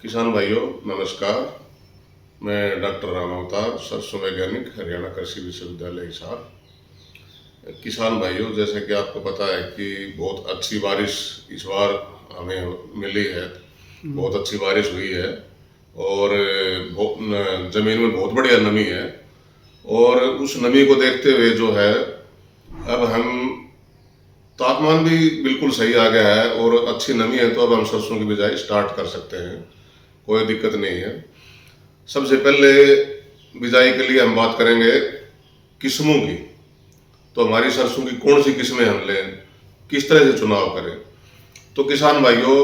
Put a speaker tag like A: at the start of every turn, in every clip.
A: किसान भाइयों नमस्कार। मैं डॉक्टर राम अवतार, सरसों वैज्ञानिक, हरियाणा कृषि विश्वविद्यालय हिसार। किसान भाइयों, जैसे कि आपको पता है कि बहुत अच्छी बारिश इस बार हमें मिली है। बहुत अच्छी बारिश हुई है और जमीन में बहुत बढ़िया नमी है। और उस नमी को देखते हुए जो है, अब हम तापमान भी बिल्कुल सही आ गया है और अच्छी नमी है, तो अब हम सरसों की बिजाई स्टार्ट कर सकते हैं। कोई दिक्कत नहीं है। सबसे पहले बिजाई के लिए हम बात करेंगे किस्मों की। तो हमारी सरसों की कौन सी किस्में हम लें, किस तरह से चुनाव करें। तो किसान भाइयों,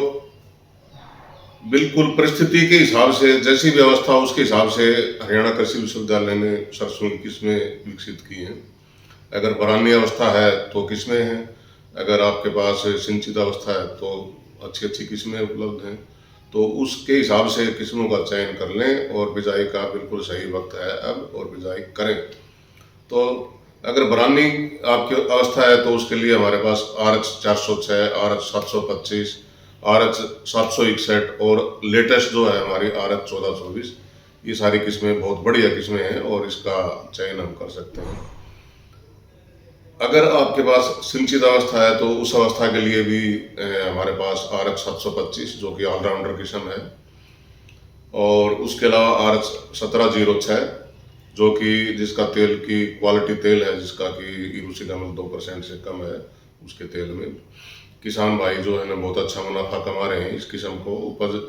A: बिल्कुल परिस्थिति के हिसाब से, जैसी व्यवस्था उसके हिसाब से हरियाणा कृषि विश्वविद्यालय ने सरसों की किस्में विकसित की हैं। अगर बरानी अवस्था है तो किस्में हैं, अगर आपके पास सिंचित अवस्था है तो अच्छी अच्छी किस्में उपलब्ध हैं। तो उसके हिसाब से किस्मों का चयन कर लें और बिजाई का बिल्कुल सही वक्त है अब, और बिजाई करें। तो अगर बरानी आपकी अवस्था है तो उसके लिए हमारे पास RH 406, RH 725, RH 761 और लेटेस्ट जो है हमारी RH 1424, ये सारी किस्में बहुत बढ़िया किस्में हैं और इसका चयन हम कर सकते हैं। अगर आपके पास सिंचित अवस्था है तो उस अवस्था के लिए भी हमारे पास RH 725 जो कि ऑलराउंडर किस्म है, और उसके अलावा RH 1706 जो कि जिसका तेल की क्वालिटी तेल है, जिसका कि यूरिक अम्ल 2% से कम है उसके तेल में। किसान भाई जो है ना बहुत अच्छा मुनाफा कमा रहे हैं। इस किस्म को उपज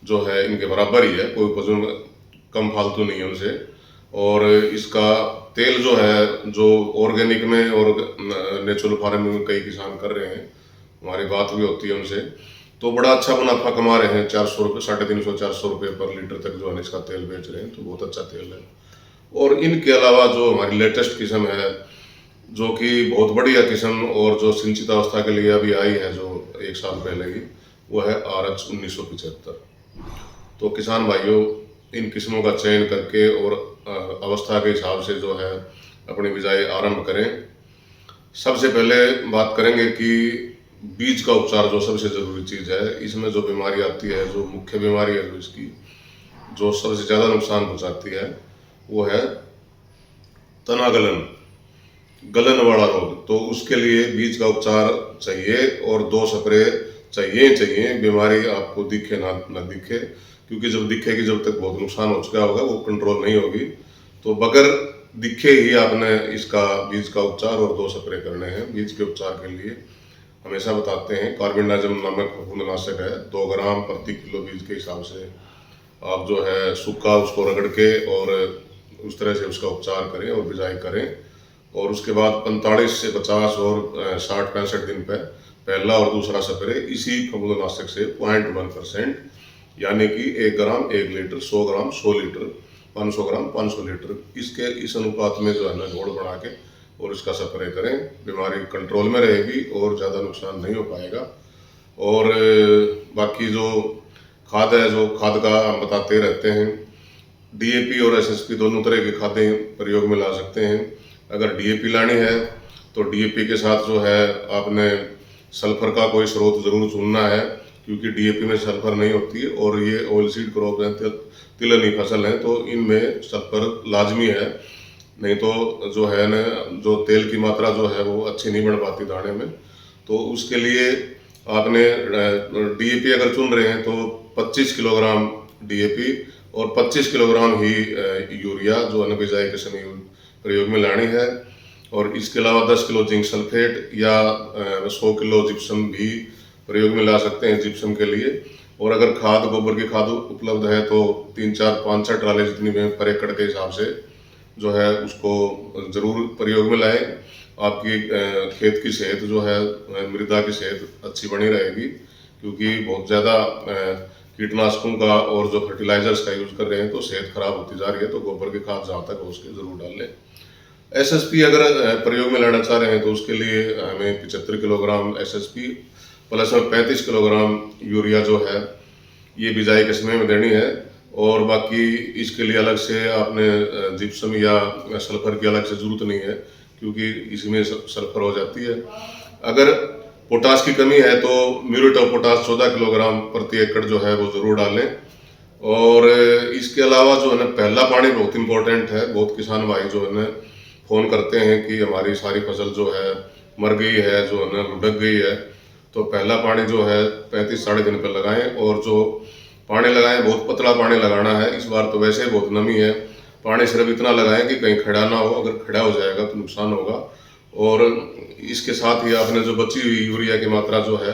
A: जो है इनके बराबर ही है, कोई उपज में कम फालतू नहीं है उनसे। और इसका तेल जो है, जो ऑर्गेनिक में और नेचुरल फार्मिंग में कई किसान कर रहे हैं, हमारी बात भी होती है उनसे, तो बड़ा अच्छा मुनाफा कमा रहे हैं। 400 रुपये, 350 400 रुपये पर लीटर तक जो है इसका तेल बेच रहे हैं, तो बहुत अच्छा तेल है। और इनके अलावा जो हमारी लेटेस्ट किस्म है, जो कि बहुत बढ़िया किस्म और जो सिंचित अवस्था के लिए अभी आई है, जो 1 साल पहले ही, वो है RH 1975। तो किसान भाइयों, इन किस्मों का चयन करके और अवस्था के हिसाब से जो है अपनी बिजाई आरंभ करें। सबसे पहले बात करेंगे कि बीज का उपचार जो सबसे ज़रूरी चीज़ है। इसमें जो बीमारी आती है, जो मुख्य बीमारी है जो इसकी, जो सबसे ज़्यादा नुकसान पहुँचाती है, वो है तना गलन वाला रोग। तो उसके लिए बीज का उपचार चाहिए और 2 स्प्रे चाहिए। बीमारी आपको दिखे ना दिखे, क्योंकि जब दिखेगी, जब तक बहुत नुकसान हो चुका होगा, वो कंट्रोल नहीं होगी। तो बगैर दिखे ही आपने इसका बीज का उपचार और 2 स्प्रे करने हैं। बीज के उपचार के लिए हमेशा बताते हैं, कार्बेंडाजिम नामक फफूंदनाशक है, 2 ग्राम प्रति किलो बीज के हिसाब से आप जो है सूखा उसको रगड़ के और उस तरह से उसका उपचार करें और बिजाई करें। और उसके बाद 45 से 50 और 60-65 दिन पर पहला और दूसरा स्प्रे इसी फफूंदनाशक से 0.1%, यानी कि 1 ग्राम 1 लीटर, 100 ग्राम 100 लीटर, 500 ग्राम 500 लीटर, इसके इस अनुपात में जो है ना घोल बना के और इसका स्प्रे करें। बीमारी कंट्रोल में रहेगी और ज़्यादा नुकसान नहीं हो पाएगा। और बाकी जो खाद है, जो खाद का हम बताते रहते हैं, DAP और SSP दोनों तरह की खादें प्रयोग में ला सकते हैं। अगर DAP लानी है तो DAP के साथ जो है आपने सल्फर का कोई स्रोत ज़रूर चुनना है, क्योंकि DAP में सल्फर नहीं होती है और ये ऑयल सीड क्रॉप है, तिलहनी फसल है, तो इनमें सल्फर लाजमी है। नहीं तो जो है ना, जो तेल की मात्रा जो है वो अच्छी नहीं बन पाती दाने में। तो उसके लिए आपने DAP अगर चुन रहे हैं तो 25 किलोग्राम DAP और 25 किलोग्राम ही यूरिया जो अन्न बिजाई के समय प्रयोग में लानी है। और इसके अलावा 10 किलो जिंक सल्फेट या 100 किलो जिप्सम भी प्रयोग में ला सकते हैं जिप्सम के लिए। और अगर खाद, गोबर की खाद उपलब्ध है तो 3-4-5-6 ट्राले जितनी भी पर एकड़ के हिसाब से जो है उसको ज़रूर प्रयोग में लाएं। आपकी खेत की सेहत जो है, मृदा की सेहत अच्छी बनी रहेगी, क्योंकि बहुत ज़्यादा कीटनाशकों का और जो फर्टिलाइजर्स का यूज़ कर रहे हैं तो सेहत खराब होती जा रही है। तो गोबर की खाद जहाँ तक हो उसके ज़रूर डाल लें। SSP अगर प्रयोग में लाना चाह रहे हैं तो उसके लिए हमें 75 किलोग्राम SSP प्लस में 35 किलोग्राम यूरिया जो है ये बिजाई के समय में देनी है। और बाकी इसके लिए अलग से आपने जिप्सम या सल्फर की अलग से ज़रूरत नहीं है, क्योंकि इसमें सल्फर हो जाती है। अगर पोटास की कमी है तो म्यूरेट ऑफ पोटास 14 किलोग्राम प्रति एकड़ जो है वो ज़रूर डालें। और इसके अलावा जो है ना पहला पानी बहुत इम्पोर्टेंट है। बहुत किसान भाई जो है ना फ़ोन करते हैं कि हमारी सारी फसल जो है मर गई है, जो है ना लुढ़क गई है। तो पहला पानी जो है 35 साढ़े दिन पे लगाएं, और जो पानी लगाएं बहुत पतला पानी लगाना है। इस बार तो वैसे ही बहुत नमी है, पानी सिर्फ इतना लगाएं कि कहीं खड़ा ना हो, अगर खड़ा हो जाएगा तो नुकसान होगा। और इसके साथ ही आपने जो बची हुई यूरिया की मात्रा जो है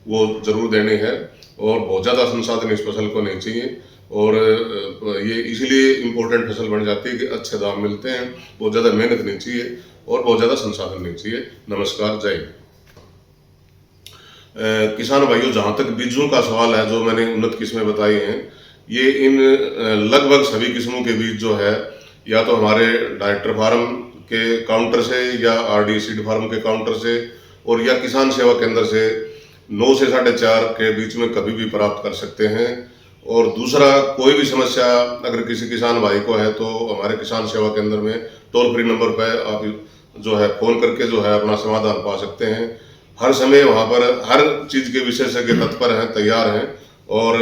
A: वो ज़रूर देनी है, और बहुत ज़्यादा संसाधन इस फसल को नहीं चाहिए। और ये इसीलिए इम्पोर्टेंट फसल बन जाती है कि अच्छे दाम मिलते हैं, बहुत ज़्यादा मेहनत नहीं चाहिए और बहुत ज़्यादा संसाधन नहीं चाहिए। नमस्कार, जय हिंद। किसान भाइयों, जहाँ तक बीजों का सवाल है, जो मैंने उन्नत किस्में बताई हैं, ये इन लगभग सभी किस्मों के बीज जो है या तो हमारे डायरेक्टर फार्म के काउंटर से या आरडी सीड फार्म के काउंटर से और या किसान सेवा केंद्र से 9 से 4:30 के बीच में कभी भी प्राप्त कर सकते हैं। और दूसरा, कोई भी समस्या अगर किसी किसान भाई को है तो हमारे किसान सेवा केंद्र में टोल फ्री नंबर पर आप जो है फ़ोन करके जो है अपना समाधान पा सकते हैं। हर समय वहाँ पर हर चीज़ के विशेषज्ञ तत्पर हैं, तैयार हैं। और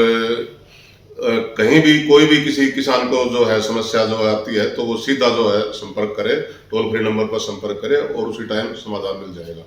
A: कहीं भी कोई भी किसी किसान को जो है समस्या जो आती है तो वो सीधा जो है संपर्क करे, टोल फ्री नंबर पर संपर्क करे और उसी टाइम समाधान मिल जाएगा।